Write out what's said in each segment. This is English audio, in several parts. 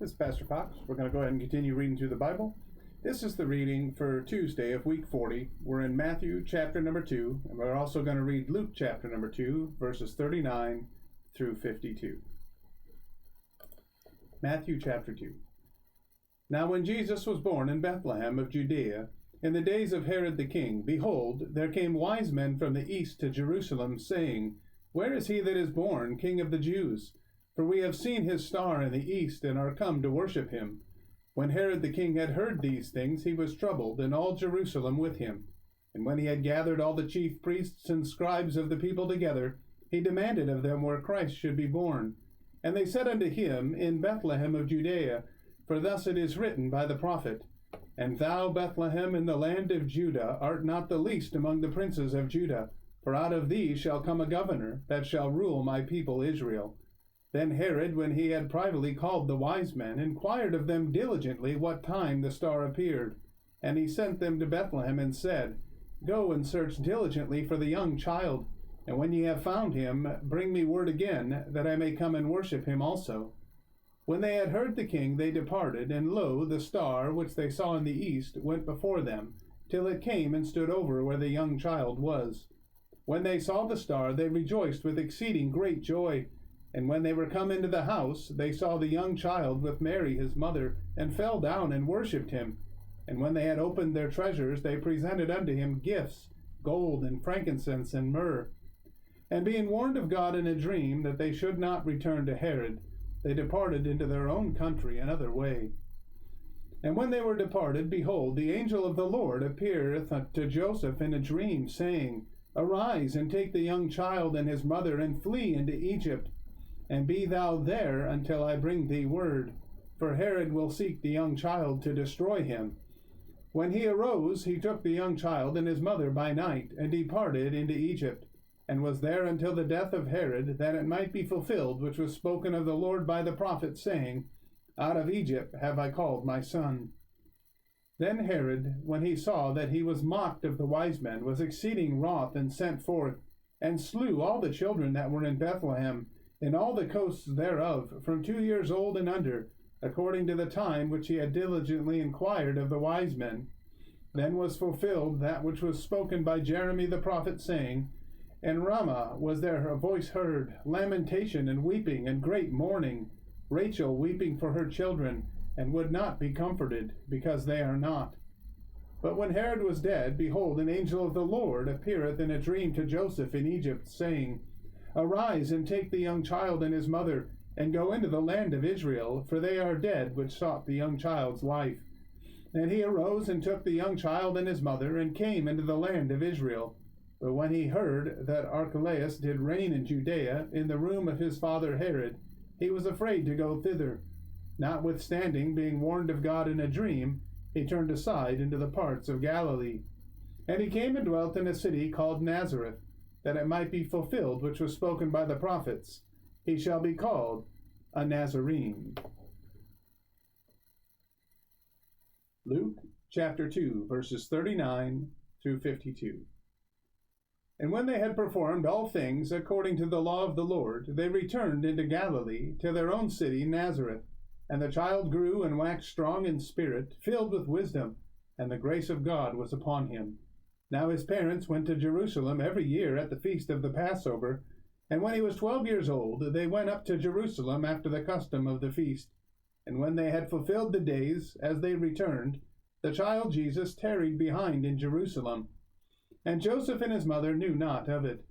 This is Pastor Fox. We're going to go ahead and continue reading through the Bible. This is the reading for Tuesday of week 40. We're in Matthew chapter number 2, and we're also going to read Luke chapter number 2, verses 39 through 52. Matthew chapter 2. Now when Jesus was born in Bethlehem of Judea, in the days of Herod the king, behold, there came wise men from the east to Jerusalem, saying, Where is he that is born, King of the Jews? For we have seen his star in the east, and are come to worship him. When Herod the king had heard these things, he was troubled, and all Jerusalem with him. And when he had gathered all the chief priests and scribes of the people together, he demanded of them where Christ should be born. And they said unto him, In Bethlehem of Judea, for thus it is written by the prophet, And thou, Bethlehem, in the land of Judah, art not the least among the princes of Judah, for out of thee shall come a governor, that shall rule my people Israel. Then Herod, when he had privately called the wise men, inquired of them diligently what time the star appeared. And he sent them to Bethlehem, and said, Go and search diligently for the young child, and when ye have found him, bring me word again, that I may come and worship him also. When they had heard the king, they departed, and lo, the star, which they saw in the east, went before them, till it came and stood over where the young child was. When they saw the star, they rejoiced with exceeding great joy. And when they were come into the house, they saw the young child with Mary his mother, and fell down and worshipped him. And when they had opened their treasures, they presented unto him gifts, gold, and frankincense, and myrrh. And being warned of God in a dream that they should not return to Herod, they departed into their own country another way. And when they were departed, behold, the angel of the Lord appeareth to Joseph in a dream, saying, Arise, and take the young child and his mother, and flee into Egypt, and be thou there until I bring thee word, for Herod will seek the young child to destroy him. When he arose, he took the young child and his mother by night, and departed into Egypt, and was there until the death of Herod, that it might be fulfilled which was spoken of the Lord by the prophet, saying, Out of Egypt have I called my son. Then Herod, when he saw that he was mocked of the wise men, was exceeding wroth, and sent forth, and slew all the children that were in Bethlehem, in all the coasts thereof, from 2 years old and under, according to the time which he had diligently inquired of the wise men. Then was fulfilled that which was spoken by Jeremy the prophet, saying, In Ramah was there a voice heard, lamentation and weeping, and great mourning, Rachel weeping for her children, and would not be comforted, because they are not. But when Herod was dead, behold, an angel of the Lord appeareth in a dream to Joseph in Egypt, saying, Arise, and take the young child and his mother, and go into the land of Israel, for they are dead which sought the young child's life. And he arose and took the young child and his mother, and came into the land of Israel. But when he heard that Archelaus did reign in Judea, in the room of his father Herod, he was afraid to go thither. Notwithstanding, being warned of God in a dream, he turned aside into the parts of Galilee. And he came and dwelt in a city called Nazareth, that it might be fulfilled which was spoken by the prophets, He shall be called a Nazarene. Luke chapter 2, verses 39 through 52. And when they had performed all things according to the law of the Lord, they returned into Galilee, to their own city Nazareth. And the child grew and waxed strong in spirit, filled with wisdom, and the grace of God was upon him. Now his parents went to Jerusalem every year at the feast of the Passover, and when he was 12 years old, they went up to Jerusalem after the custom of the feast. And when they had fulfilled the days, as they returned, the child Jesus tarried behind in Jerusalem. And Joseph and his mother knew not of it.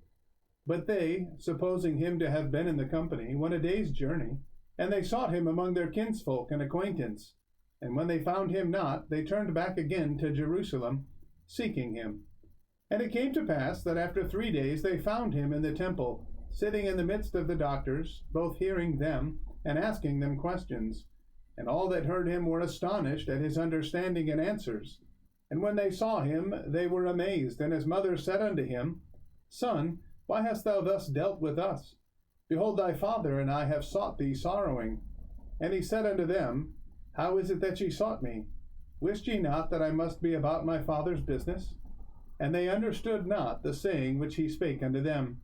But they, supposing him to have been in the company, went a day's journey, and they sought him among their kinsfolk and acquaintance. And when they found him not, they turned back again to Jerusalem, seeking him. And it came to pass that after 3 days they found him in the temple, sitting in the midst of the doctors, both hearing them and asking them questions. And all that heard him were astonished at his understanding and answers. And when they saw him, they were amazed. And his mother said unto him, Son, why hast thou thus dealt with us? Behold, thy father and I have sought thee sorrowing. And he said unto them, How is it that ye sought me? Wist ye not that I must be about my father's business? And they understood not the saying which he spake unto them.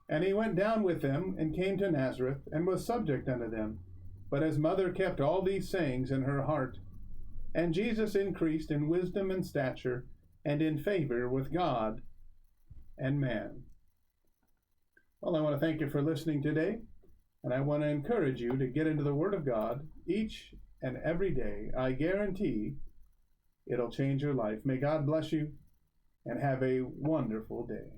And he went down with them, and came to Nazareth, and was subject unto them. But his mother kept all these sayings in her heart. And Jesus increased in wisdom and stature, and in favor with God and man. Well, I want to thank you for listening today, and I want to encourage you to get into the Word of God each and every day. I guarantee it'll change your life. May God bless you, and have a wonderful day.